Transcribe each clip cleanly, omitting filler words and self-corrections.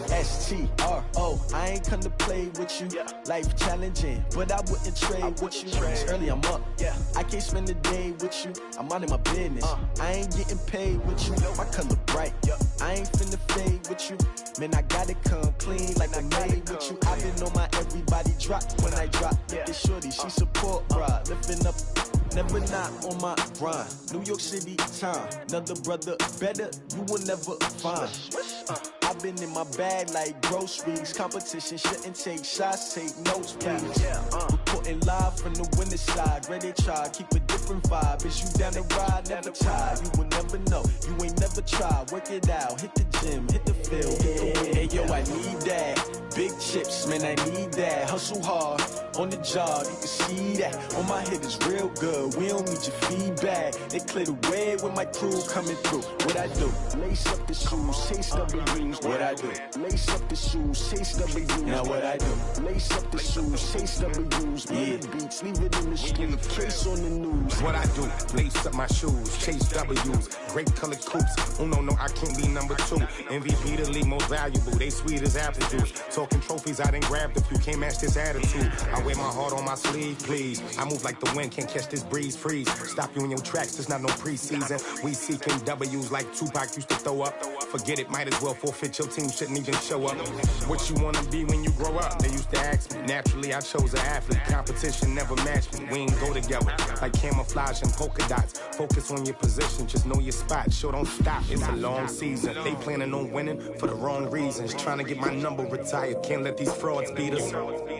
S-T-R-O, I ain't come to play with you. Life challenging, but I wouldn't trade with you. It's early, I'm up. I can't spend the day with you. I'm minding my business. I ain't getting paid with you. My color bright. I ain't finna fade with you. Man, I gotta come clean like I made with you. I've been on my everybody drop when I drop. Look at shorty, she support ride. Lifting up, never not on my grind. New York City time, another brother better, you will never find. I've been in my bag like groceries. Competition shouldn't take shots, take notes, please. Reporting live from the winning side. Ready to try, keep a different vibe. Is you down the ride, never tired. You will never know, you ain't never tried. Work it out, hit the gym, hit the field, hit the win. Hey yo, I need that. Big chips, man, I need that. Hustle hard, on the job, you can see that. On my head is real good, we don't need your feedback. They clear the way with my crew coming through. What I do? Lace up the shoes, chase W's. What I do? Lace up the shoes, chase W's. Now what I do? Lace up the shoes, chase W's. Yeah, beats, leave it in the street, case on the news. What I do? Lace up my shoes, chase W's. Great colored coops. Oh no, I can't be number 2. MVP the league most valuable. They sweet as apple juice. Talking trophies, I didn't grab the few. Can't match this attitude. I wear my heart on my sleeve, please. I move like the wind, can't catch this breeze, freeze. Stop you in your tracks, there's not no preseason. We seeking W's like Tupac used to throw up. Forget it, might as well forfeit. Your team shouldn't even show up. What you wanna be when you grow up? They used to ask me. Naturally, I chose an athlete. Competition never matched me. We ain't go together like camouflage and polka dots. Focus on your position, just know your spot. Sure, don't stop. It's a long season. They planning on winning for the wrong reasons. Trying to get my number retired. Can't let these frauds beat us.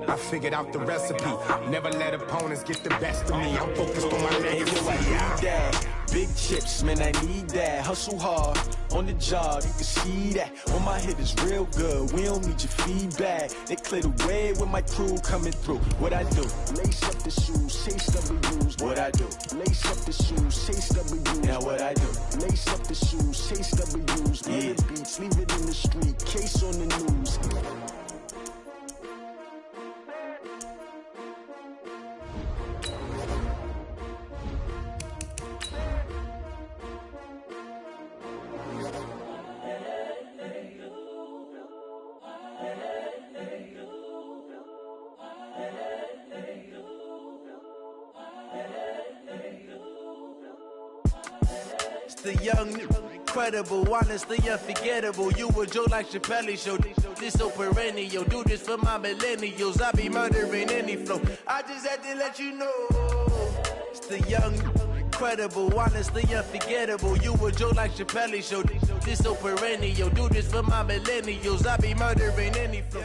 I figured out the recipe. Never let opponents get the best of me. I'm focused on my legacy. Big chips, man, I need that. Hustle hard, on the job, you can see that. On my head is real good, we don't need your feedback. They clear the way with my crew coming through. What I do? Lace up the shoes, chase W's. What I do? Lace up the shoes, chase W's. Now what I do? Lace up the shoes, chase W's. Yeah, beats, leave it in the street, case on the news. The young, incredible, honestly unforgettable. You a Joe like Chappelle show. This so perennial. Do this for my millennials. I be murdering any flow. I just had to let you know. It's the young, incredible, honestly unforgettable. You a Joe like Chappelle show. This so perennial. Do this for my millennials. I be murdering any flow.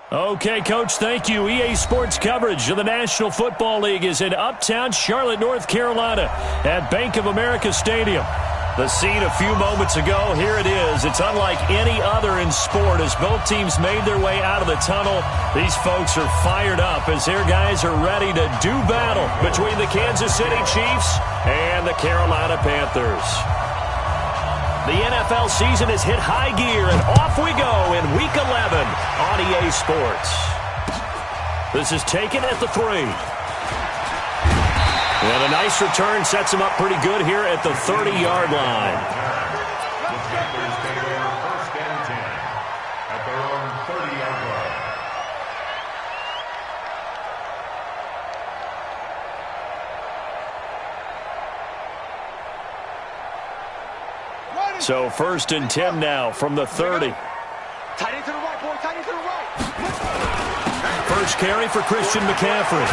Okay, Coach, thank you. EA Sports coverage of the National Football League is in uptown Charlotte, North Carolina at Bank of America Stadium. The scene a few moments ago, here it is. It's unlike any other in sport as both teams made their way out of the tunnel. These folks are fired up as their guys are ready to do battle between the Kansas City Chiefs and the Carolina Panthers. The NFL season has hit high gear, and off we go in Week 11 on EA Sports. This is taken at the 3. And a nice return sets him up pretty good here at the 30-yard line. The Panthers take over 1st and 10 at their own 30-yard line. So 1st and 10 now from the 30. Tight end to the right, boy. Tight end to the right. First carry for Christian McCaffrey.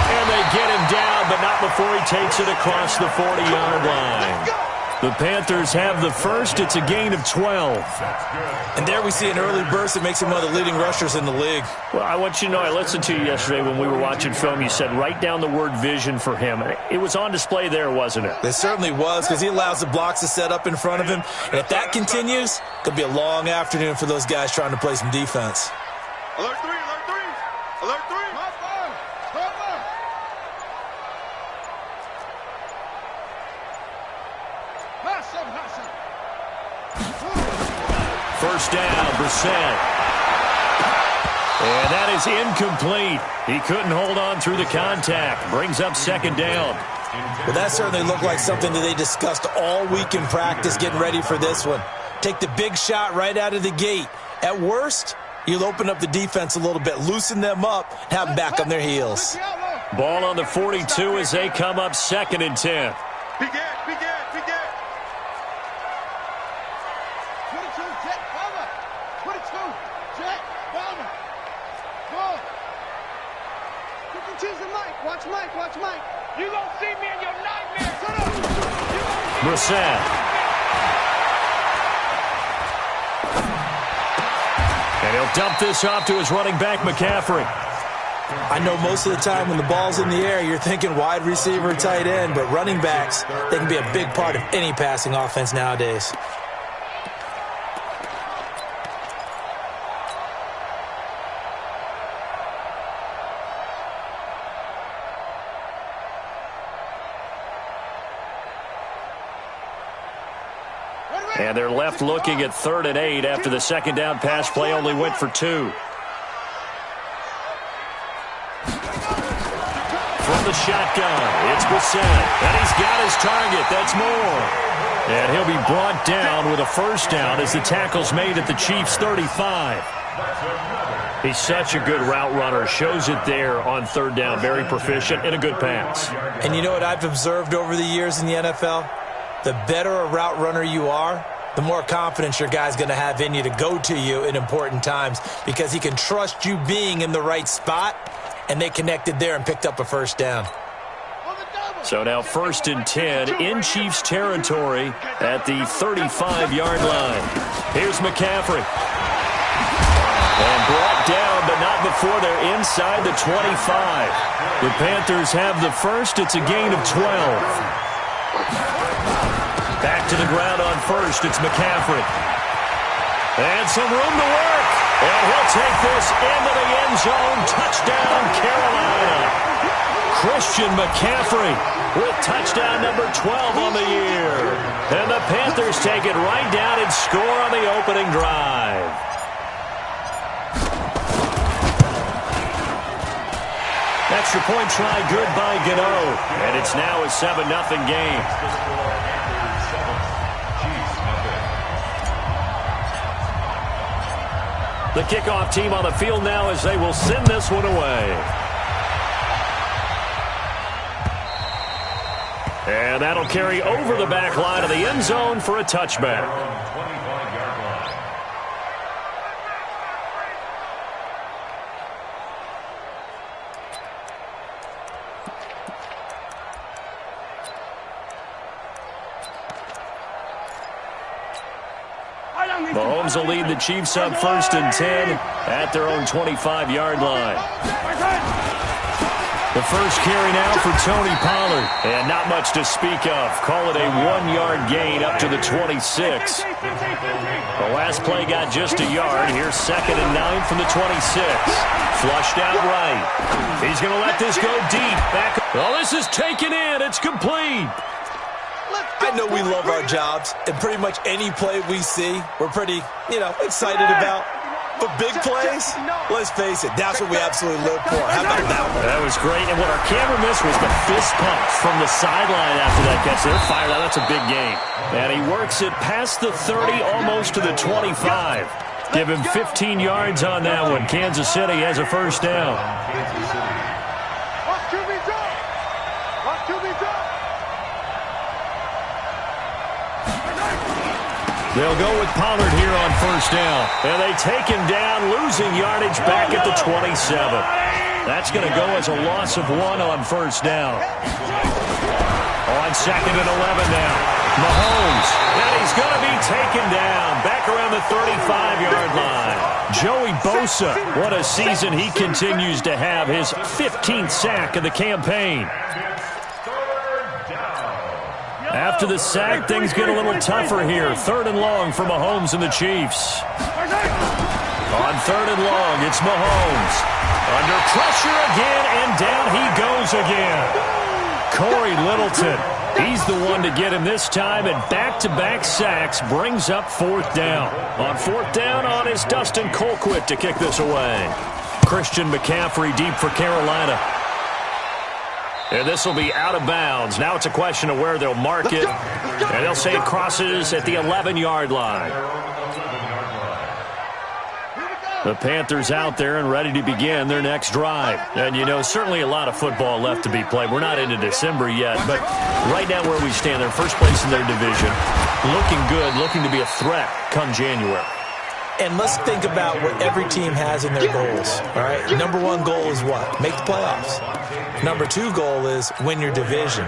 And they get him down, but not before he takes it across the 40-yard line. The Panthers have the first. It's a gain of 12. And there we see an early burst that makes him one of the leading rushers in the league. Well, I want you to know, I listened to you yesterday when we were watching film. You said write down the word vision for him. It was on display there, wasn't it? It certainly was, because he allows the blocks to set up in front of him. And if that continues, it could be a long afternoon for those guys trying to play some defense. Alert 3, alert 3. Alert 3. First down, Brissett. And that is incomplete. He couldn't hold on through the contact. Brings up 2nd down. Well, that certainly looked like something that they discussed all week in practice getting ready for this one. Take the big shot right out of the gate. At worst, you'll open up the defense a little bit, loosen them up, have them back on their heels. Ball on the 42 as they come up 2nd and 10. Begin. 22, Jet, Bomber. 22, Jet, Bomber. Go. 52's the Mike. Watch Mike. You don't see me in your nightmares. Shut up. Brissett. And he'll dump this off to his running back, McCaffrey. I know most of the time when the ball's in the air, you're thinking wide receiver, tight end, but running backs, they can be a big part of any passing offense nowadays. And they're left looking at 3rd and 8 after the second down pass play only went for 2. From the shotgun, it's Brissett. And he's got his target. That's Moore. And he'll be brought down with a first down as the tackle's made at the Chiefs' 35. He's such a good route runner. Shows it there on 3rd down. Very proficient and a good pass. And you know what I've observed over the years in the NFL? The better a route runner you are, the more confidence your guy's going to have in you to go to you in important times because he can trust you being in the right spot, and they connected there and picked up a first down. So now 1st and 10 in Chiefs territory at the 35-yard line. Here's McCaffrey. And brought down, but not before they're inside the 25. The Panthers have the first. It's a gain of 12. Back to the ground on 1st. It's McCaffrey. And some room to work. And he'll take this into the end zone. Touchdown, Carolina. Christian McCaffrey with touchdown number 12 on the year. And the Panthers take it right down and score on the opening drive. Extra point try good by Gano. And it's now a 7-0 game. The kickoff team on the field now as they will send this one away. And that'll carry over the back line of the end zone for a touchback. Mahomes will lead the Chiefs up 1st and 10 at their own 25-yard line. The first carry now for Tony Pollard. And not much to speak of. Call it a 1-yard gain up to the 26. The last play got just a yard. Here's 2nd and 9 from the 26. Flushed out right. He's going to let this go deep. Back. Oh, this is taken in. It's complete. I know we love our jobs, and pretty much any play we see, we're pretty, excited about. But big plays, let's face it, that's what we absolutely live for. How about that one? That was great, and what our camera missed was the fist pump from the sideline after that catch. They're fired out. That's a big game. And he works it past the 30, almost to the 25. Give him 15 yards on that one. Kansas City has a first down. They'll go with Pollard here on first down. And they take him down, losing yardage back at the 27. That's going to go as a loss of 1 on first down. On 2nd and 11 now. Mahomes. And he's going to be taken down back around the 35-yard line. Joey Bosa, what a season he continues to have. His 15th sack of the campaign. After the sack, things get a little tougher here. 3rd and long for Mahomes and the Chiefs. On 3rd and long, it's Mahomes. Under pressure again, and down he goes again. Corey Littleton, he's the one to get him this time, and back-to-back sacks brings up 4th down. On 4th down, on is Dustin Colquitt to kick this away. Christian McCaffrey deep for Carolina. And this will be out of bounds. Now it's a question of where they'll mark it. And they'll say it crosses at the 11-yard line. The Panthers out there and ready to begin their next drive. And, you know, certainly a lot of football left to be played. We're not into December yet, but right now where we stand, they're first place in their division. Looking good, looking to be a threat come January. And let's think about what every team has in their goals, all right? Number one goal is what? Make the playoffs. Number two goal is win your division.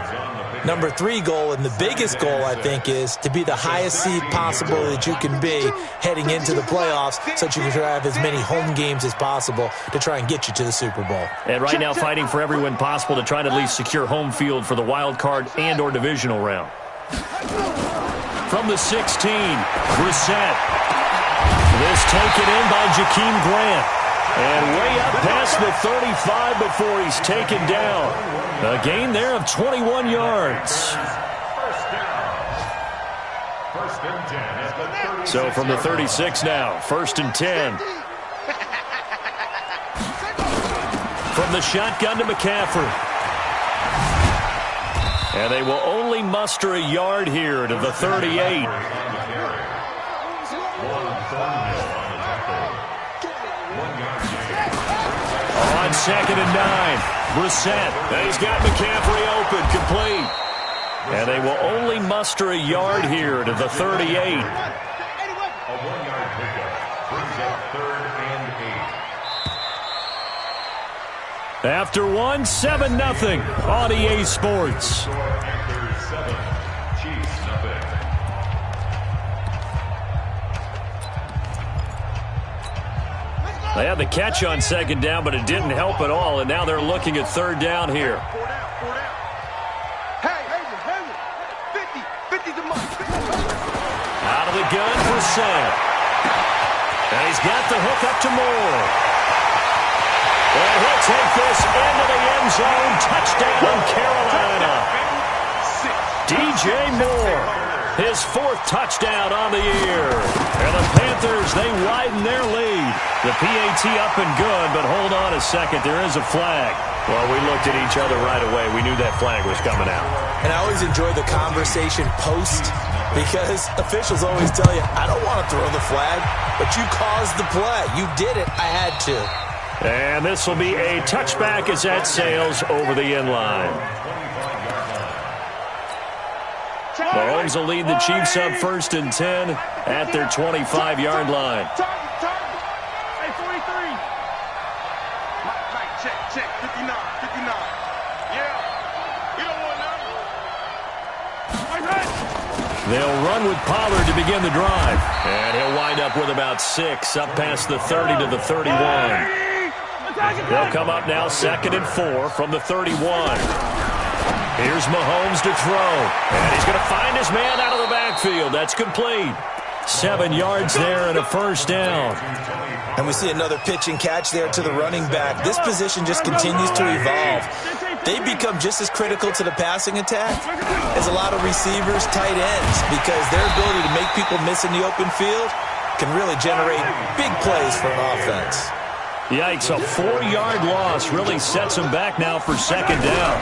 Number three goal, and the biggest goal, I think, is to be the highest seed possible that you can be heading into the playoffs so that you can have as many home games as possible to try and get you to the Super Bowl. And right now fighting for every win possible to try to at least secure home field for the wild card and or divisional round. From the 16, Brissett. This taken in by Jakeem Grant. And way up past the 35 before he's taken down. A gain there of 21 yards. So from the 36 now, 1st and 10. From the shotgun to McCaffrey. And they will only muster a yard here to the 38. On 2nd and 9, Brissett. He's got McCaffrey open, complete. And they will only muster a yard here to the 38. A 1-yard pickup brings up 3rd and 8. After 1, 7-0 on EA Sports. Panthers 7, Chiefs nothing. They had the catch on 2nd down, but it didn't help at all, and now they're looking at 3rd down here. Out of the gun for Sam. And he's got the hook up to Moore. And he'll take this into the end zone. Touchdown, Carolina. DJ Moore, his 4th touchdown on the year. And the Panthers, they widen their lead. The PAT up and good, but hold on a second. There is a flag. Well, we looked at each other right away. We knew that flag was coming out. And I always enjoy the conversation post because officials always tell you, I don't want to throw the flag, but you caused the play. You did it. I had to. And this will be a touchback as that sails over the end line. Mahomes will lead the Chiefs up 1st and 10 at their 25-yard line. Hey, 43. Mike, check. 59. Yeah. You don't want none. They'll run with Pollard to begin the drive. And he'll wind up with about 6, up past the 30 to the 31. They'll come up now 2nd and 4 from the 31. Here's Mahomes to throw. And he's going to find his man out of the backfield. That's complete. 7 yards there and a 1st down. And we see another pitch and catch there to the running back. This position just continues to evolve. They become just as critical to the passing attack as a lot of receivers, tight ends, because their ability to make people miss in the open field can really generate big plays for an offense. Yikes, a 4-yard loss really sets them back now for 2nd down.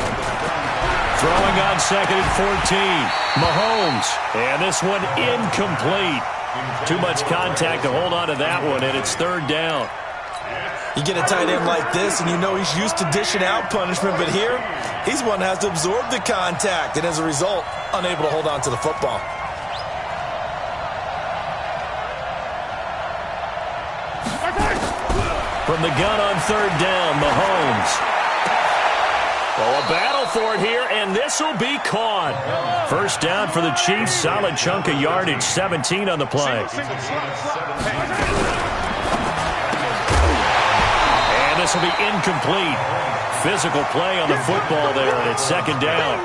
Throwing on 2nd and 14. Mahomes. And this one incomplete. Too much contact to hold on to that one, and it's 3rd down. You get a tight end like this, and you know he's used to dishing out punishment, but here, he's one that has to absorb the contact, and as a result, unable to hold on to the football. From the gun on 3rd down, Mahomes. Well, a battle for it here, and this will be caught. 1st down for the Chiefs. Solid chunk of yardage, 17 on the play. And this will be incomplete. Physical play on the football there, and it's 2nd down.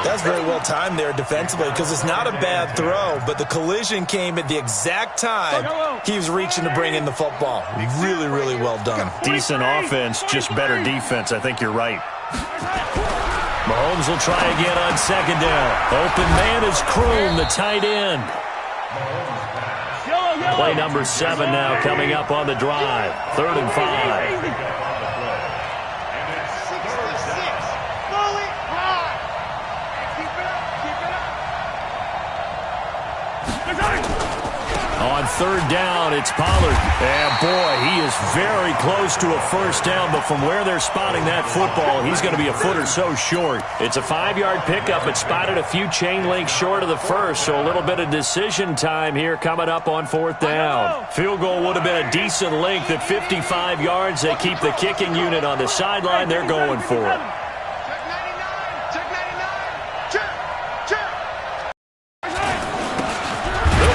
That's very well timed there defensively because it's not a bad throw, but the collision came at the exact time he was reaching to bring in the football. Really, really well done. Decent offense, just better defense. I think you're right. Mahomes will try again on 2nd down. Open man is Kroon, the tight end. Play number 7 now coming up on the drive. 3rd and 5. On third down, it's Pollard. And, boy, he is very close to a first down, but from where they're spotting that football, he's going to be a foot or so short. It's a 5-yard pickup. It spotted a few chain links short of the first, so a little bit of decision time here coming up on fourth down. Field goal would have been a decent length at 55 yards. They keep the kicking unit on the sideline. They're going for it.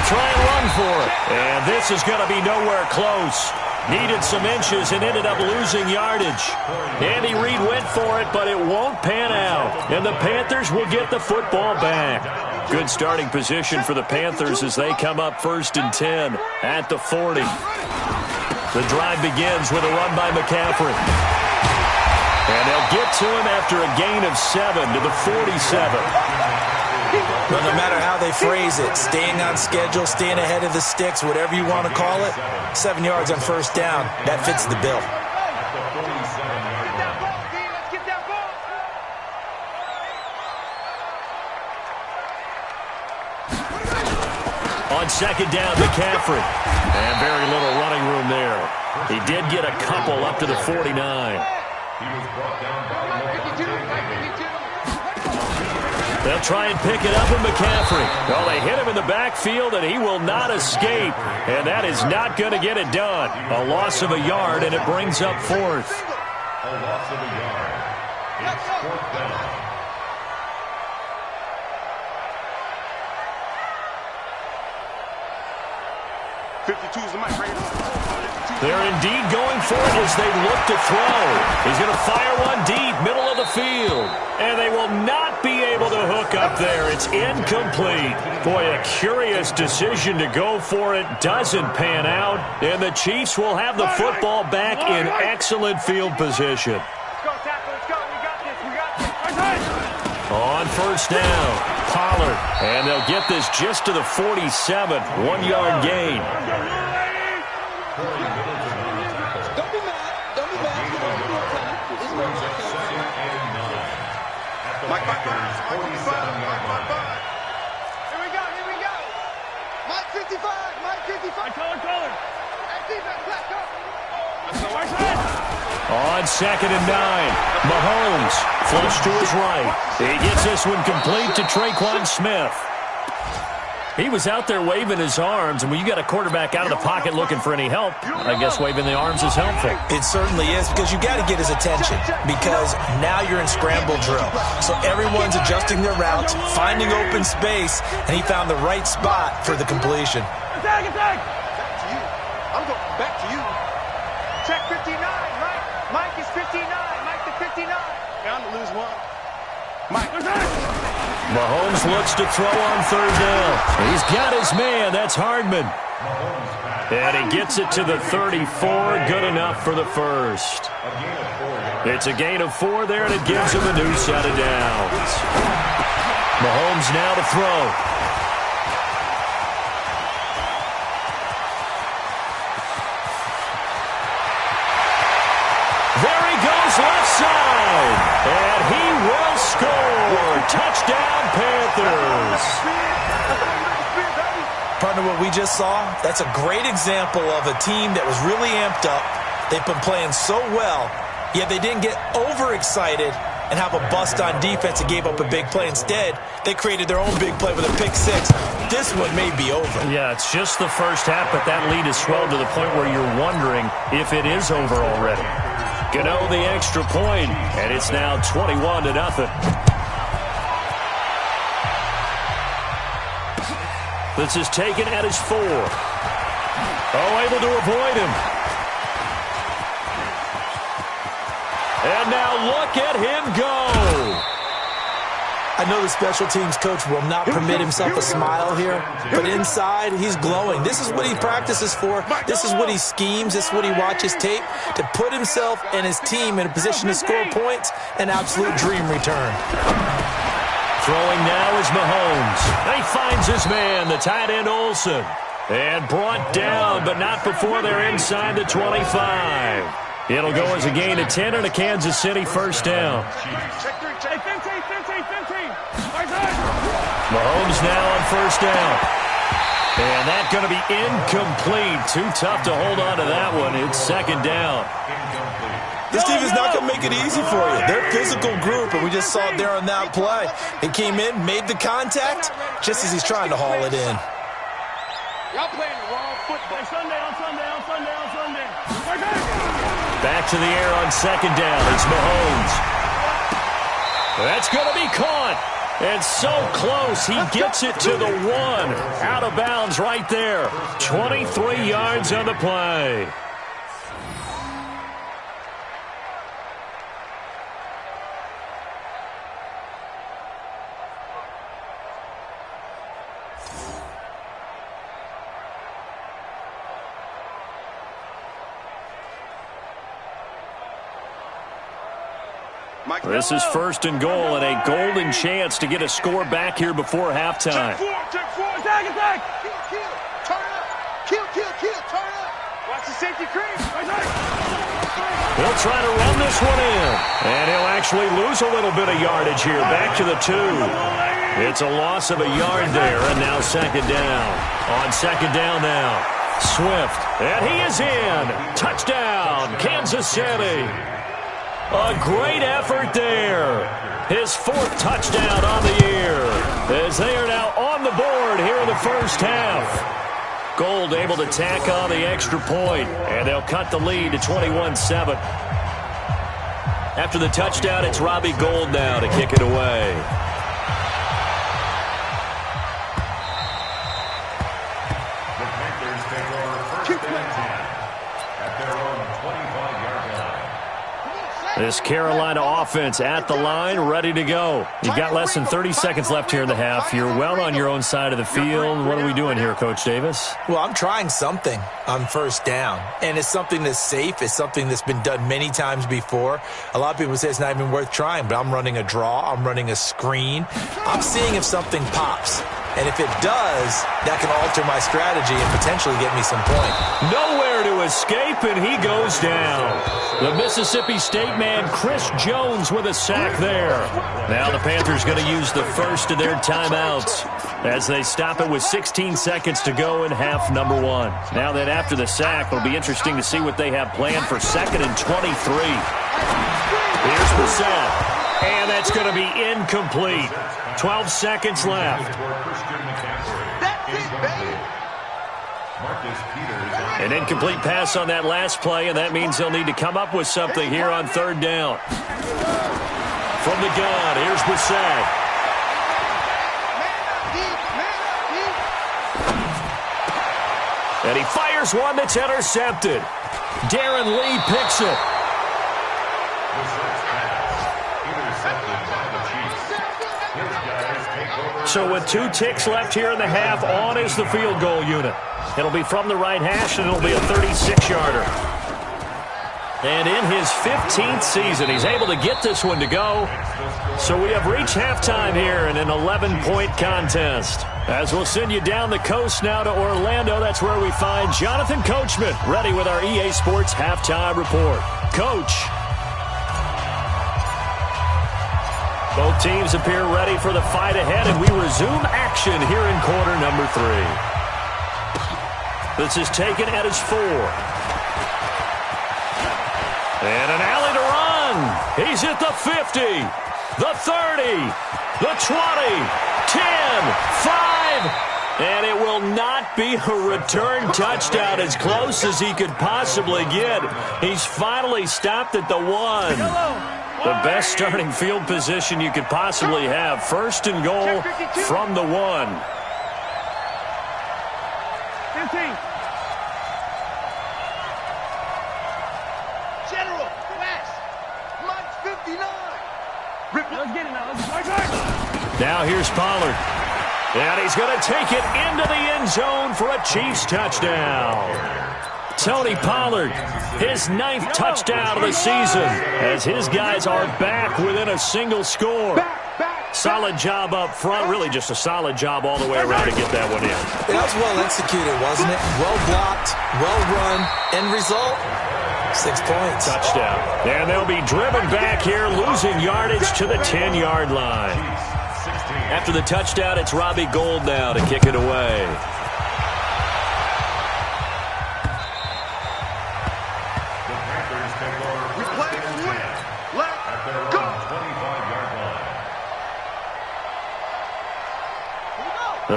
Try and run for it. And this is going to be nowhere close. Needed some inches and ended up losing yardage. Andy Reid went for it, but it won't pan out. And the Panthers will get the football back. Good starting position for the Panthers as they come up 1st and 10 at the 40. The drive begins with a run by McCaffrey. And they'll get to him after a gain of 7 to the 47. Well, no matter how they phrase it, staying on schedule, staying ahead of the sticks, whatever you want to call it, 7 yards on first down, that fits the bill. On second down, McCaffrey. And very little running room there. He did get a couple up to the 49. He was brought down by 52. They'll try and pick it up with McCaffrey. Well, they hit him in the backfield, and he will not escape. And that is not going to get it done. A loss of a yard, and it brings up fourth. A loss of a yard. It's fourth down. They're indeed going for it as they look to throw. He's going to fire one deep, middle of the field. And they will not be able to hook up there. It's incomplete. Boy, a curious decision to go for it. Doesn't pan out. And the Chiefs will have the football back in excellent field position. Let's go, tackle. Let's go. We got this. We got this. On first down, Pollard. And they'll get this just to the 47. 1-yard gain. Mike, here we go. Mike 55. Color. On second and 9, Mahomes flush to his right. He gets this one complete to Traquan Smith. He was out there waving his arms, and when you got a quarterback out of the pocket looking for any help, I guess waving the arms is helpful. It certainly is, because you got to get his attention, because now you're in scramble drill. So everyone's adjusting their routes, finding open space, and he found the right spot for the completion. Attack! Back to you. I'm going back to you. Check 59, Mike. Mike is 59. Mike to 59. Bound to lose one. Mike. Mahomes looks to throw on third down. He's got his man. That's Hardman. And he gets it to the 34. Good enough for the first. It's a gain of 4 there, and it gives him a new set of downs. Mahomes now to throw. Left side, and he will score. Touchdown, Panthers. Partner, what we just saw, that's a great example of a team that was really amped up. They've been playing so well, yet they didn't get overexcited and have a bust on defense and gave up a big play. Instead, they created their own big play with a pick 6. This one may be over. Yeah, it's just the first half, but that lead has swelled to the point where you're wondering if it is over already. Gano the extra point, and it's now 21-0. This is taken at his 4. Oh, able to avoid him. And now look at him go. I know the special teams coach will not permit himself a smile here, but inside, he's glowing. This is what he practices for. This is what he schemes. This is what he watches tape to put himself and his team in a position to score points. An absolute dream return. Throwing now is Mahomes. He finds his man, the tight end Olsen. And brought down, but not before they're inside the 25. It'll go as a gain of 10 and a Kansas City first down. Mahomes now on first down. And that's going to be incomplete. Too tough to hold on to that one. It's second down. This team is not going to make it easy for you. They're a physical group, and we just saw it there on that play. He came in, made the contact, just as he's trying to haul it in. Y'all playing the wrong football. Sunday. Back to the air on second down. It's Mahomes. That's going to be caught. And so close. He gets it to the 1. Out of bounds right there. 23 yards on the play. This is first and goal and a golden chance to get a score back here before halftime. Check four. Attack. Kill. Turn up. Kill. Turn up. Watch the safety creep. He'll try to run this one in. And he'll actually lose a little bit of yardage here. Back to the 2. It's a loss of a yard there, and now second down. On second down now, Swift. And he is in. Touchdown, Kansas City. A great effort there. His 4th touchdown on the year. As they are now on the board here in the first half. Gold able to tack on the extra point, and they'll cut the lead to 21-7. After the touchdown, it's Robbie Gould now to kick it away. The Panthers take over first and 10 at their own 25-yard line. This Carolina offense at the line, ready to go. You've got less than 30 seconds left here in the half. You're well on your own side of the field. What are we doing here, Coach Davis? Well, I'm trying something on first down, and it's something that's safe. It's something that's been done many times before. A lot of people say it's not even worth trying, but I'm running a draw. I'm running a screen. I'm seeing if something pops. And if it does, that can alter my strategy and potentially get me some point. Nowhere to escape, and he goes down. The Mississippi State man, Chris Jones, with a sack there. Now the Panthers going to use the first of their timeouts as they stop it with 16 seconds to go in half number 1. Now that after the sack, it'll be interesting to see what they have planned for second and 23. Here's the set, and that's going to be incomplete. 12 seconds left. That's it, baby. An incomplete pass on that last play, and that means they'll need to come up with something here on third down. From the gun, here's Brissett. And he fires one that's intercepted. Darren Lee picks it. So with 2 ticks left here in the half, on is the field goal unit. It'll be from the right hash, and it'll be a 36-yarder. And in his 15th season, he's able to get this one to go. So we have reached halftime here in an 11-point contest. As we'll send you down the coast now to Orlando, that's where we find Jonathan Coachman, ready with our EA Sports Halftime Report. Coach. Both teams appear ready for the fight ahead, and we resume action here in quarter number 3. This is taken at his 4. And an alley to run. He's at the 50, the 30, the 20, 10, 5, and it will not be a return touchdown, as close as he could possibly get. He's finally stopped at the 1. The best starting field position you could possibly have. First and goal from the 1. 15. General, West, Mike's 59. Let's get it now. Now here's Pollard. And he's going to take it into the end zone for a Chiefs touchdown. Tony Pollard, his 9th touchdown of the season, as his guys are back within a single score. Solid job up front, really just a solid job all the way around to get that one in. That was well executed, wasn't it? Well blocked, well run, end result, 6 points. Touchdown. And they'll be driven back here, losing yardage to the 10-yard line. After the touchdown, it's Robbie Gould now to kick it away.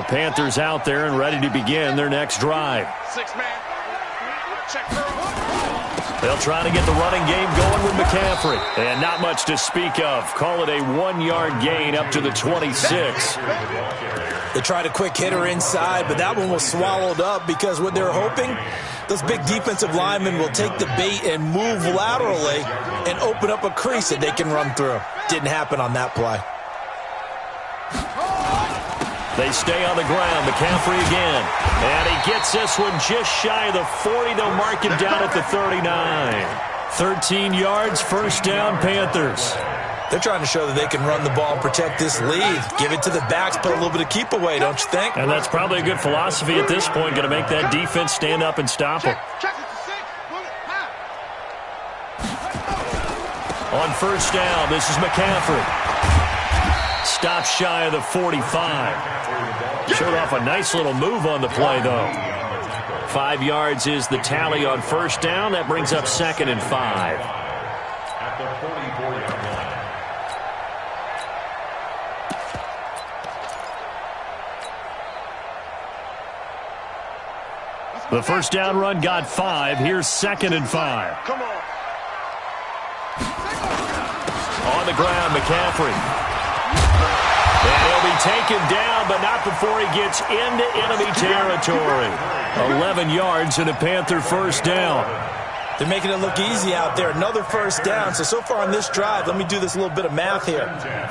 Panthers out there and ready to begin their next drive. 6-man. Check. They'll try to get the running game going with McCaffrey. And not much to speak of. Call it a 1-yard gain up to the 26. They tried a quick hitter inside, but that one was swallowed up because what they're hoping, those big defensive linemen will take the bait and move laterally and open up a crease that they can run through. Didn't happen on that play. They stay on the ground. McCaffrey again. And he gets this one just shy of the 40. They'll mark him down at the 39. 13 yards, first down, Panthers. They're trying to show that they can run the ball and protect this lead. Give it to the backs, put a little bit of keep away, don't you think? And that's probably a good philosophy at this point. Going to make that defense stand up and stop it. On first down, this is McCaffrey. Stop shy of the 45. Showed off a nice little move on the play, though. 5 yards is the tally on first down. That brings up 2nd and 5. At the 44-yard line. The first down run got 5. Here's 2nd and 5. Come on. On the ground, McCaffrey. And he'll be taken down, but not before he gets into enemy territory. 11 yards and a Panther first down. They're making it look easy out there. Another first down. So far on this drive, let me do this little bit of math here.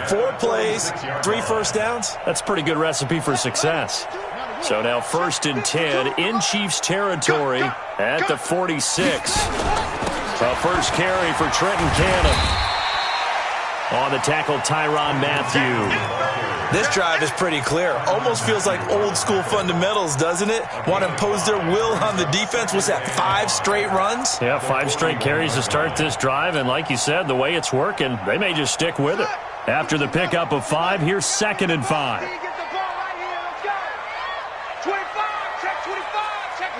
4 plays, 3 first downs. That's a pretty good recipe for success. So now 1st and 10 in Chiefs territory at the 46. A first carry for Trenton Cannon. On the tackle, Tyrann Mathieu. This drive is pretty clear. Almost feels like old school fundamentals, doesn't it? Want to impose their will on the defense. What's that, 5 straight runs? Yeah, 5 straight carries to start this drive. And like you said, the way it's working, they may just stick with it. After the pickup of 5, here's 2nd and 5. Get the ball right here. Let's go. 25. Check 25. Check.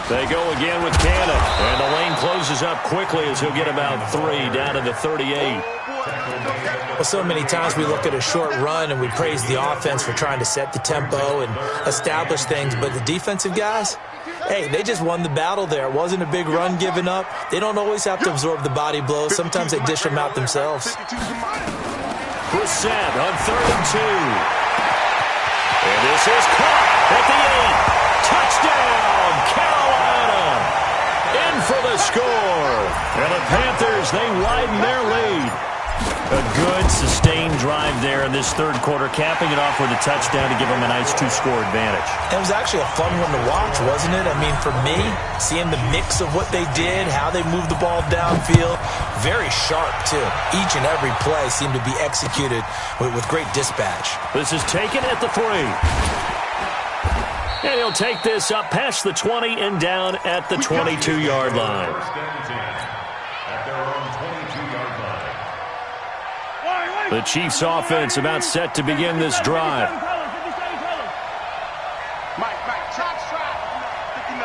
They go again with Cannon. And the lane closes up quickly as he'll get about 3 down to the 38. Well, so many times we look at a short run and we praise the offense for trying to set the tempo and establish things, but the defensive guys, hey, they just won the battle there. It wasn't a big run given up. They don't always have to absorb the body blows. Sometimes they dish them out themselves. Brissett on 3rd and 2. And this is caught at the 8. Touchdown, Carolina. In for the score. And the Panthers, they widen their lead. A good, sustained drive there in this 3rd quarter, capping it off with a touchdown to give them a nice 2-score advantage. It was actually a fun one to watch, wasn't it? I mean, for me, seeing the mix of what they did, how they moved the ball downfield, very sharp, too. Each and every play seemed to be executed with great dispatch. This is taken at the 3. And he'll take this up past the 20 and down at the 22-yard line. At their own 22-yard line. The Chiefs offense about set to begin this drive. Mike, try. 59.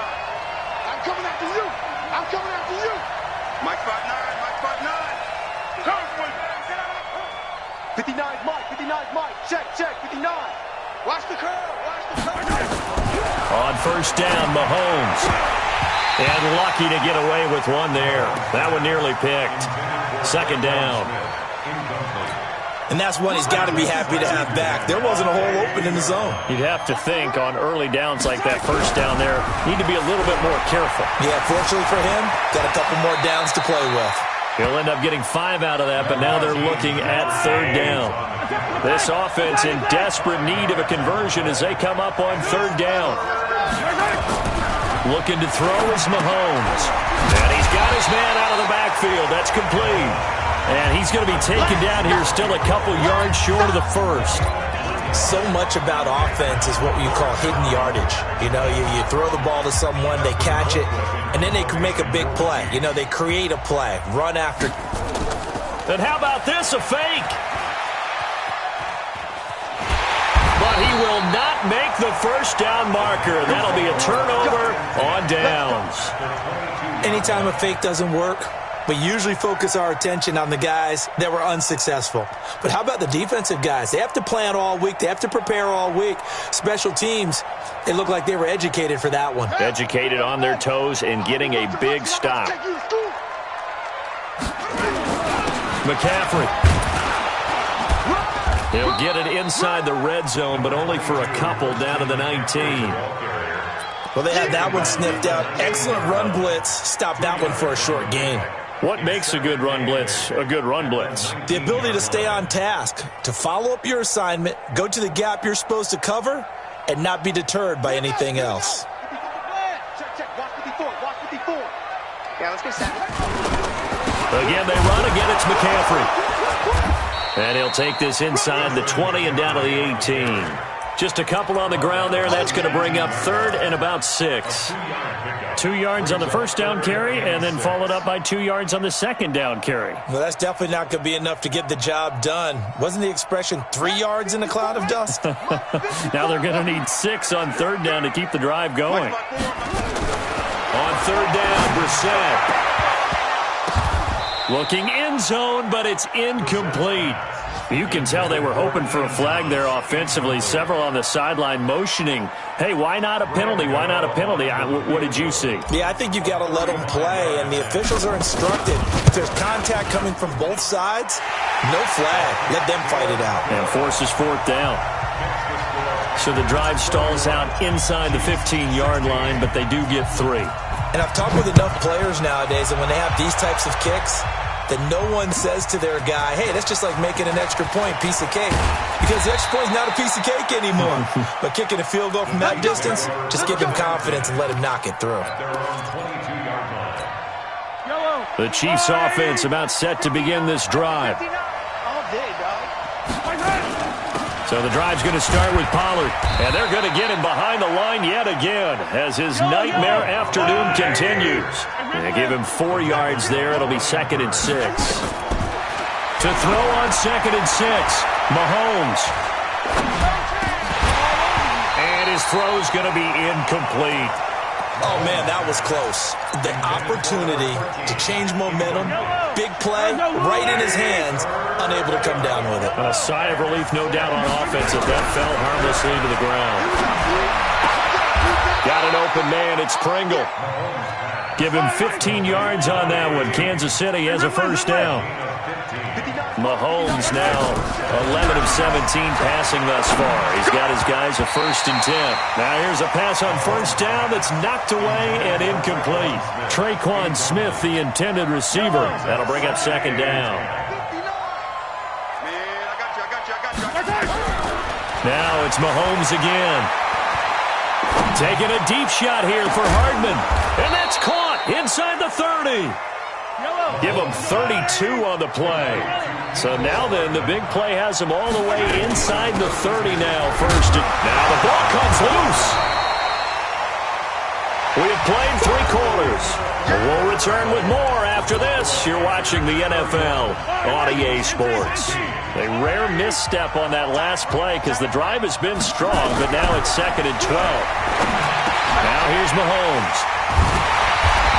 I'm coming after you. Mike 5'9". Come for you. 59's Mike. Check. 59. Watch the curve. On first down, Mahomes. And lucky to get away with one there. That one nearly picked. 2nd down. And that's one he's got to be happy to have back. There wasn't a hole open in the zone. You'd have to think on early downs like that first down there, need to be a little bit more careful. Yeah, fortunately for him, got a couple more downs to play with. He'll end up getting 5 out of that, but now they're looking at 3rd down. This offense in desperate need of a conversion as they come up on 3rd down. Looking to throw is Mahomes. And he's got his man out of the backfield. That's complete. And he's going to be taken down here still a couple yards short of the 1st. So much about offense is what you call hidden yardage. You know, you throw the ball to someone, they catch it, and then they can make a big play. You know, they create a play, run after. And how about this, a fake? But he will not make the first down marker. That'll be a turnover on downs. Anytime a fake doesn't work, We usually focus our attention on the guys that were unsuccessful. But how about the defensive guys? They have to plan all week. They have to prepare all week. Special teams, they look like they were educated for that one. Educated on their toes and getting a big stop. McCaffrey. He'll get it inside the red zone, but only for a couple down to the 19. Well, they had that one sniffed out. Excellent run blitz. Stop that one for a short gain. What makes a good run blitz a good run blitz? The ability to stay on task, to follow up your assignment, go to the gap you're supposed to cover, and not be deterred by anything else. Again, they run. Again, it's McCaffrey. And he'll take this inside the 20 and down to the 18. Just a couple on the ground there, and that's going to bring up 3rd and about 6. 2 yards on the first down carry, and then followed up by 2 yards on the second down carry. Well, that's definitely not going to be enough to get the job done. Wasn't the expression 3 yards in a cloud of dust? Now they're going to need 6 on 3rd down to keep the drive going. On 3rd down, Brissett. Looking end zone, but it's incomplete. You can tell they were hoping for a flag there offensively. Several on the sideline motioning, hey, why not a penalty? Why not a penalty? What did you see? Yeah, I think you've got to let them play, and the officials are instructed. If there's contact coming from both sides, no flag. Let them fight it out. And forces 4th down. So the drive stalls out inside the 15-yard line, but they do get 3. And I've talked with enough players nowadays, and when they have these types of kicks, that no one says to their guy, hey, that's just like making an extra point, piece of cake. Because the extra point is not a piece of cake anymore. But kicking a field goal from that distance, just give him confidence and let him knock it through. The Chiefs offense about set to begin this drive. So the drive's going to start with Pollard. And they're going to get him behind the line yet again as his nightmare afternoon continues. They give him 4 yards there. It'll be 2nd and 6. To throw on 2nd and 6, Mahomes. And his throw's going to be incomplete. Oh, man, that was close. The opportunity to change momentum, big play, right in his hands, unable to come down with it. And a sigh of relief, no doubt, on offense if that fell harmlessly to the ground. Got an open man. It's Pringle. Give him 15 yards on that one. Kansas City has a first down. Mahomes now 11 of 17 passing thus far. He's got his guys a 1st and 10. Now here's a pass on 1st down that's knocked away and incomplete. Traquan Smith, the intended receiver. That'll bring up 2nd down. Now it's Mahomes again. Taking a deep shot here for Hardman. And that's caught inside the 30. Give him 32 on the play. So now then, the big play has him all the way inside the 30 now. Now the ball comes loose. We have played 3 quarters. We'll return with more after this. You're watching the NFL on EA Sports. A rare misstep on that last play because the drive has been strong, but now it's 2nd and 12. Now here's Mahomes.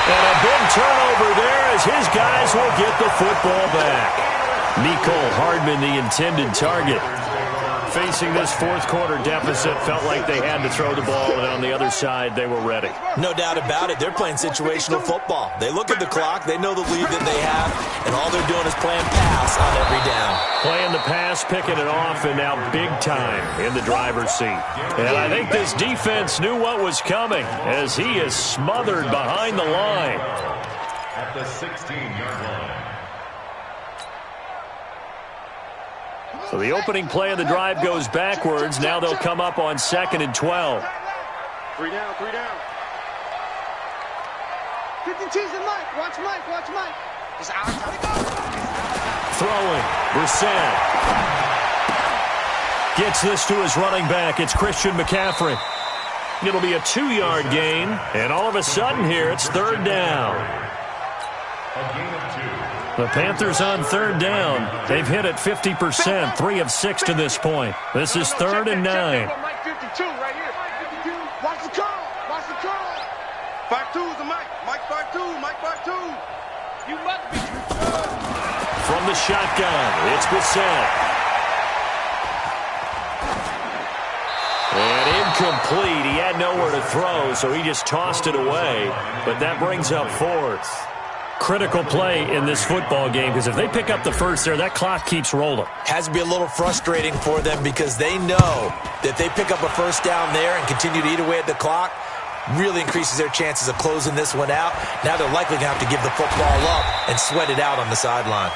And a big turnover there as his guys will get the football back. Mecole Hardman, the intended target. Facing this 4th quarter deficit, felt like they had to throw the ball, and on the other side, they were ready. No doubt about it. They're playing situational football. They look at the clock. They know the lead that they have, and all they're doing is playing pass on every down. Playing the pass, picking it off, and now big time in the driver's seat. And I think this defense knew what was coming as he is smothered behind the line. At the 16-yard line. So the opening play of the drive goes backwards. Now they'll come up on 2nd and 12. 3 down, 3 down. 52's and Mike. Watch Mike, watch Mike. It's our time to go. Throwing. Brissett. Gets this to his running back. It's Christian McCaffrey. It'll be a 2-yard gain. And all of a sudden here, it's 3rd down. A gain of 2. The Panthers on 3rd down. They've hit it 50%, 3 of 6 to this point. This is 3rd and 9. Mike 52 right here. Watch the call. Watch the call. 5-2 is the Mike. Mike 5-2. Mike 5-2. From the shotgun, it's Bissett. And incomplete. He had nowhere to throw, so he just tossed it away. But that brings up fourth. Critical play in this football game, because if they pick up the first there, that clock keeps rolling. Has to be a little frustrating for them because they know that if they pick up a first down there and continue to eat away at the clock, really increases their chances of closing this one out. Now they're likely going to have to give the football up and sweat it out on the sideline.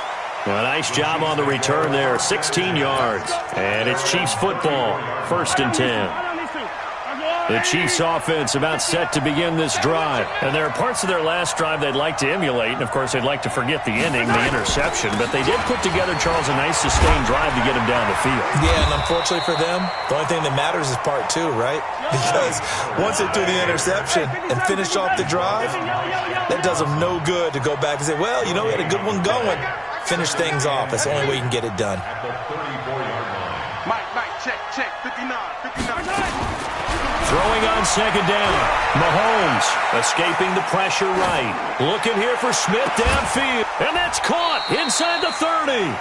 Well, nice job on the return there, 16 yards. And it's Chiefs football, 1st and 10. The Chiefs offense about set to begin this drive. And there are parts of their last drive they'd like to emulate. And, of course, they'd like to forget the ending, the interception. But they did put together, Charles, a nice sustained drive to get him down the field. Yeah, and unfortunately for them, the only thing that matters is part 2, right? Because once they threw the interception and finished off the drive, that does them no good to go back and say, well, you know, we had a good one going. Finish things off. That's the only way you can get it done. Mike, check, 59. Throwing on 2nd down. Mahomes escaping the pressure right. Looking here for Smith downfield. And that's caught inside the 30.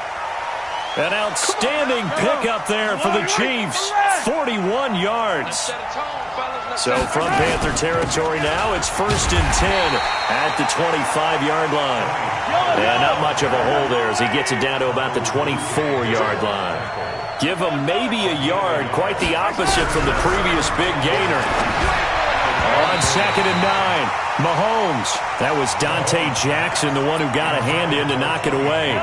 An outstanding pickup there for the Chiefs. 41 yards. So from Panther territory now, it's 1st and 10 at the 25-yard line. And not much of a hole there as he gets it down to about the 24-yard line. Give him maybe a yard, quite the opposite from the previous big gainer. On 2nd and 9, Mahomes. That was Dante Jackson, the one who got a hand in to knock it away.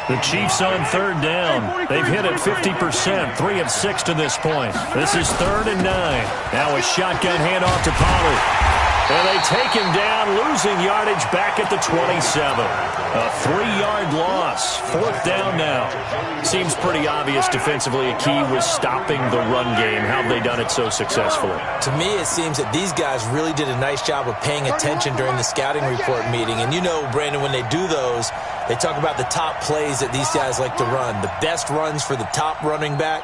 The Chiefs on 3rd down. They've hit it 50%, 3 of 6 to this point. This is 3rd and 9. Now a shotgun handoff to Pollard. And they take him down, losing yardage back at the 27. A 3-yard loss. 4th down now. Seems pretty obvious defensively a key was stopping the run game. How have they done it so successfully? To me, it seems that these guys really did a nice job of paying attention during the scouting report meeting. And you know, Brandon, when they do those, they talk about the top plays that these guys like to run. The best runs for the top running back.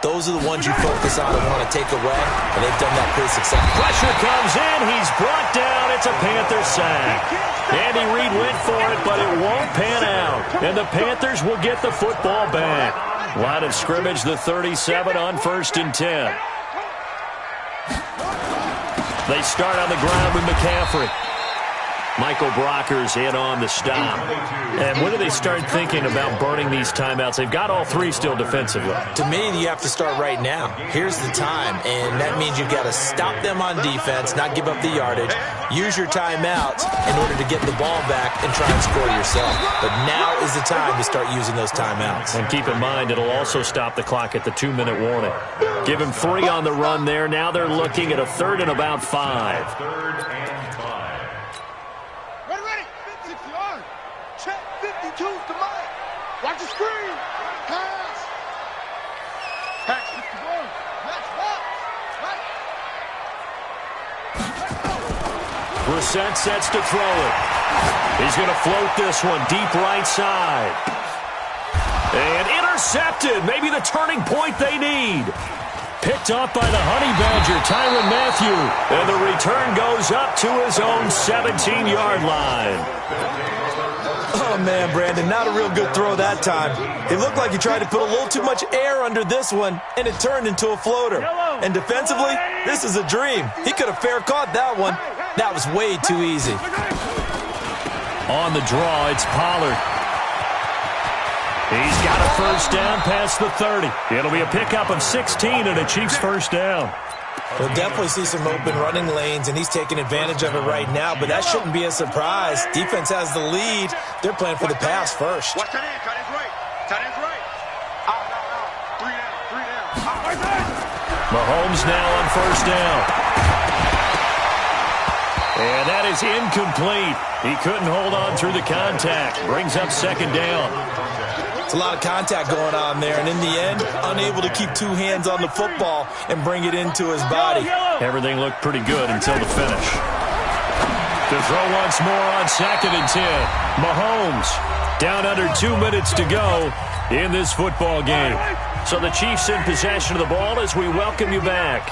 Those are the ones you focus on and want to take away, and they've done that pretty successfully. Pressure comes in. He's brought down. It's a Panther sack. Andy Reid went for it, but it won't pan out. And the Panthers will get the football back. Line of scrimmage, the 37 on 1st and 10. They start on the ground with McCaffrey. Michael Brockers in on the stop. And when do they start thinking about burning these timeouts? They've got all 3 still defensively. To me, you have to start right now. Here's the time, and that means you've got to stop them on defense, not give up the yardage, use your timeouts in order to get the ball back and try and score yourself. But now is the time to start using those timeouts. And keep in mind, it'll also stop the clock at the 2-minute warning. Give him 3 on the run there. Now they're looking at a 3rd and about 5. 3rd and 5. Check, 52's to Mike. Watch the screen. Pass. Pass, 51. Next box. Brissett sets to throw it. He's going to float this one deep right side. And intercepted. Maybe the turning point they need. Picked off by the Honey Badger, Tyrann Mathieu. And the return goes up to his own 17-yard line. Oh, man, Brandon, not a real good throw that time. It looked like he tried to put a little too much air under this one, and it turned into a floater. And defensively, this is a dream. He could have fair caught that one. That was way too easy. On the draw, it's Pollard. He's got a 1st down past the 30. It'll be a pickup of 16 and a Chiefs 1st down. We'll definitely see some open running lanes, and he's taking advantage of it right now, but that shouldn't be a surprise. Defense has the lead. They're playing for the pass first. Watch that end. Tight end's right. Tight end's right. Out. 3 down. Mahomes now on 1st down. And that is incomplete. He couldn't hold on through the contact. Brings up 2nd down. It's a lot of contact going on there, and in the end, unable to keep 2 hands on the football and bring it into his body. Everything looked pretty good until the finish. To throw once more on 2nd and 10. Mahomes down under 2 minutes to go in this football game. So the Chiefs in possession of the ball as we welcome you back.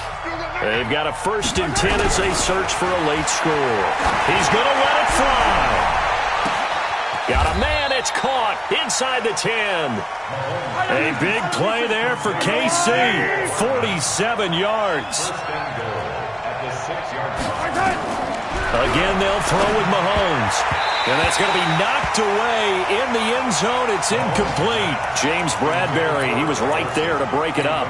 They've got a 1st and 10 as they search for a late score. He's going to let it fly. Got a man. It's caught inside the 10. A big play there for KC. 47 yards. Again, they'll throw with Mahomes. And that's going to be knocked away in the end zone. It's incomplete. James Bradbury, he was right there to break it up.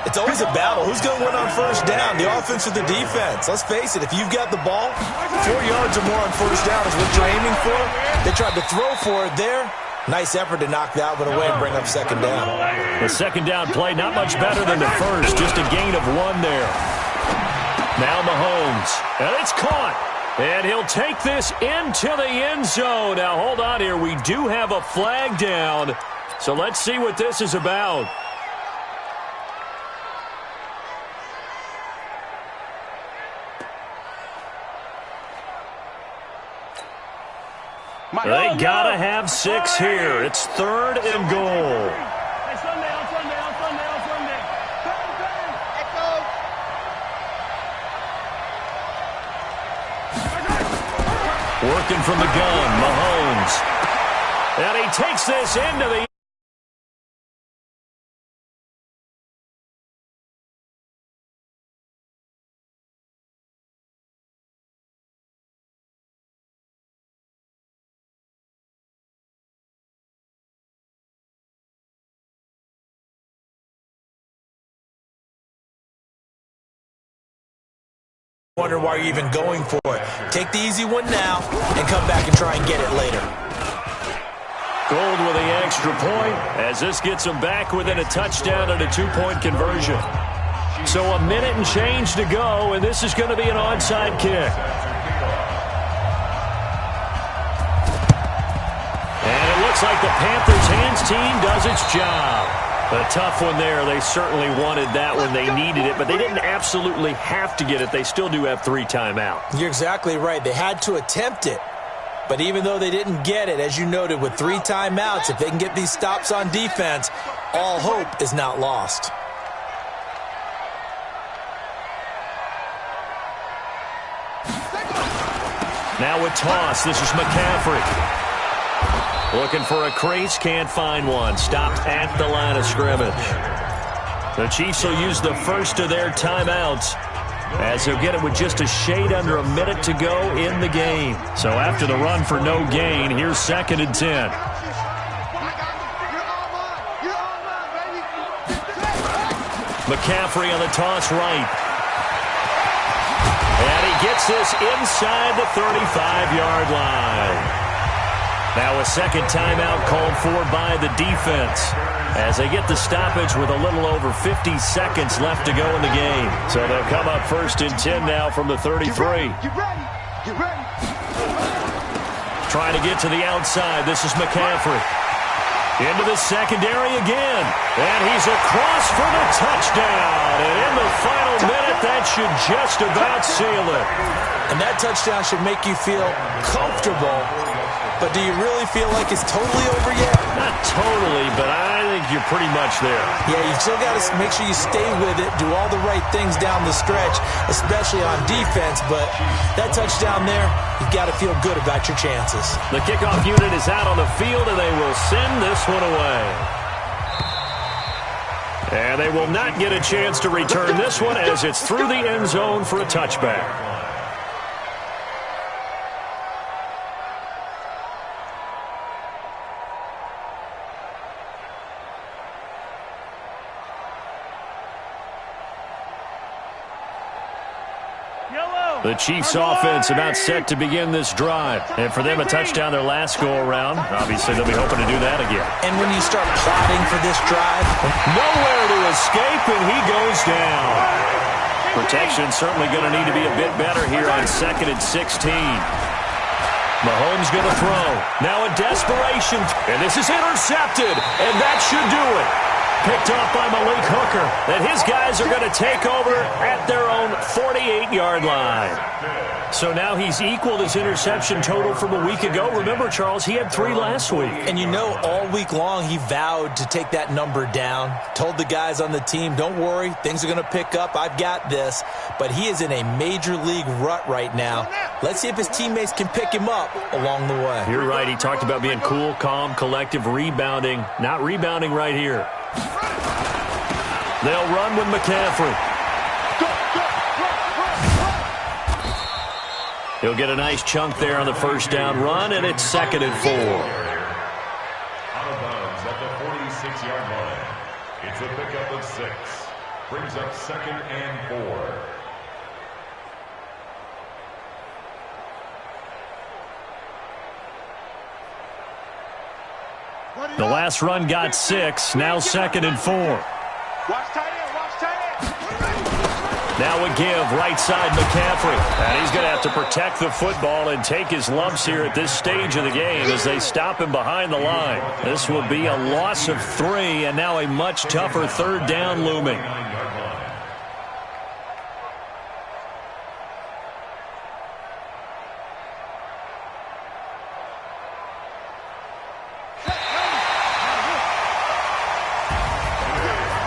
It's always a battle. Who's going to win on first down, the offense or the defense? Let's face it, if you've got the ball, 4 yards or more on first down is what you're aiming for. They tried to throw for it there. Nice effort to knock that one away and bring up second down. The second down play, not much better than the first. Just a gain of 1 there. Now Mahomes. And it's caught. And he'll take this into the end zone. Now, hold on here. We do have a flag down. So let's see what this is about. They got to have 6 here. It's 3rd and goal. Working from the gun, Mahomes. And he takes this into the... Wonder why you're even going for it. Take the easy one now and come back and try and get it later. Gold with the extra point as this gets them back within a touchdown and a 2-point conversion. So a minute and change to go, and this is going to be an onside kick. And it looks like the Panthers' hands team does its job. A tough one there. They certainly wanted that when they needed it, but they didn't absolutely have to get it. They still do have 3 timeouts. You're exactly right. They had to attempt it. But even though they didn't get it, as you noted, with 3 timeouts, if they can get these stops on defense, all hope is not lost. Now with toss, this is McCaffrey. Looking for a crease, can't find one. Stopped at the line of scrimmage. The Chiefs will use the first of their timeouts as they'll get it with just a shade under a minute to go in the game. So after the run for no gain, here's 2nd and 10. McCaffrey on the toss right. And he gets this inside the 35-yard line. Now a second timeout called for by the defense as they get the stoppage with a little over 50 seconds left to go in the game. So they'll come up 1st and 10 now from the 33. Get ready. Trying to get to the outside. This is McCaffrey. Into the secondary again. And he's across for the touchdown. And in the final minute, that should just about seal it. And that touchdown should make you feel comfortable. But do you really feel like it's totally over yet? Not totally, but I think you're pretty much there. Yeah, you still got to make sure you stay with it, do all the right things down the stretch, especially on defense. But that touchdown there, you've got to feel good about your chances. The kickoff unit is out on the field, and they will send this one away. And they will not get a chance to return this one as it's through the end zone for a touchback. The Chiefs offense about set to begin this drive. And for them, a touchdown their last go-around. Obviously, they'll be hoping to do that again. And when you start plotting for this drive, nowhere to escape, and he goes down. Protection certainly going to need to be a bit better here on 2nd and 16. Mahomes going to throw. Now a desperation. And this is intercepted. And that should do it. picked off by Malik Hooker. And his guys are going to take over at their own 48-yard line. So now he's equaled his interception total from a week ago. Remember, Charles, he had 3 last week. And you know, all week long he vowed to take that number down. Told the guys on the team, don't worry, things are going to pick up. I've got this. But he is in a major league rut right now. Let's see if his teammates can pick him up along the way. You're right. He talked about being cool, calm, collective, rebounding. Not rebounding right here. They'll run with McCaffrey. He'll get a nice chunk there on the first down run, and it's 2nd and 4. Out of bounds at the 46-yard line. It's a pickup of 6. Brings up 2nd and 4. The last run got 6. Now 2nd and 4. Watch tight end, watch tight end. Now a give, right side McCaffrey. And he's going to have to protect the football and take his lumps here at this stage of the game as they stop him behind the line. This will be a loss of 3, and now a much tougher 3rd down looming.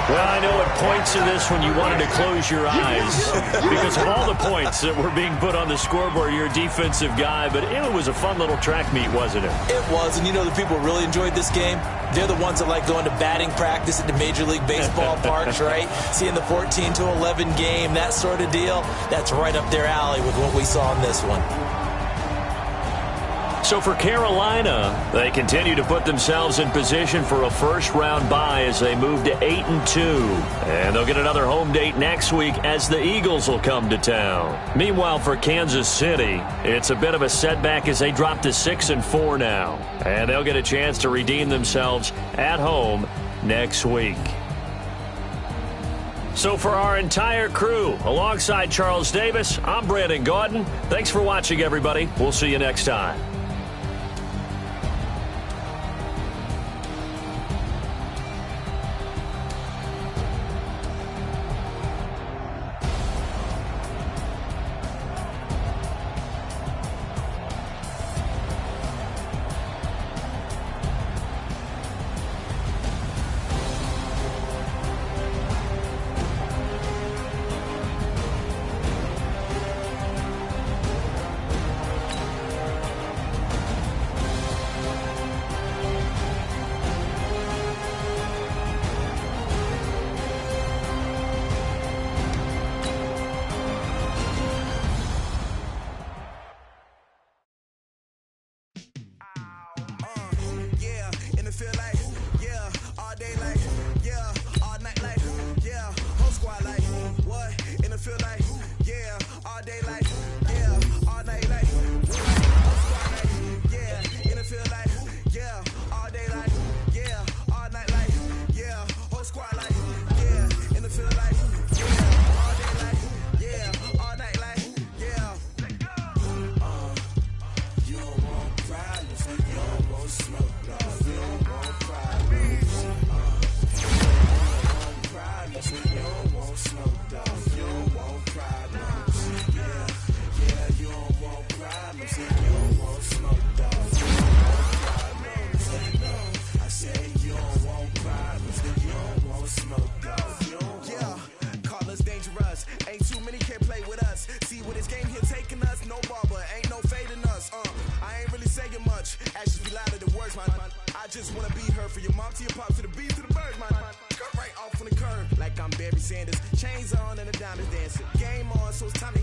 Well, I know at points in this when you wanted to close your eyes because of all the points that were being put on the scoreboard. You're a defensive guy, but it was a fun little track meet, wasn't it? It was, and you know the people who really enjoyed this game? They're the ones that like going to batting practice at the Major League Baseball parks, right? Seeing the 14-11 game, that sort of deal. That's right up their alley with what we saw in this one. So for Carolina, they continue to put themselves in position for a first-round bye as they move to 8-2. And they'll get another home date next week as the Eagles will come to town. Meanwhile, for Kansas City, it's a bit of a setback as they drop to 6-4 now. And they'll get a chance to redeem themselves at home next week. So for our entire crew, alongside Charles Davis, I'm Brandon Gaudin. Thanks for watching, everybody. We'll see you next time. Chains on and the diamonds dancing. Game on, so it's time to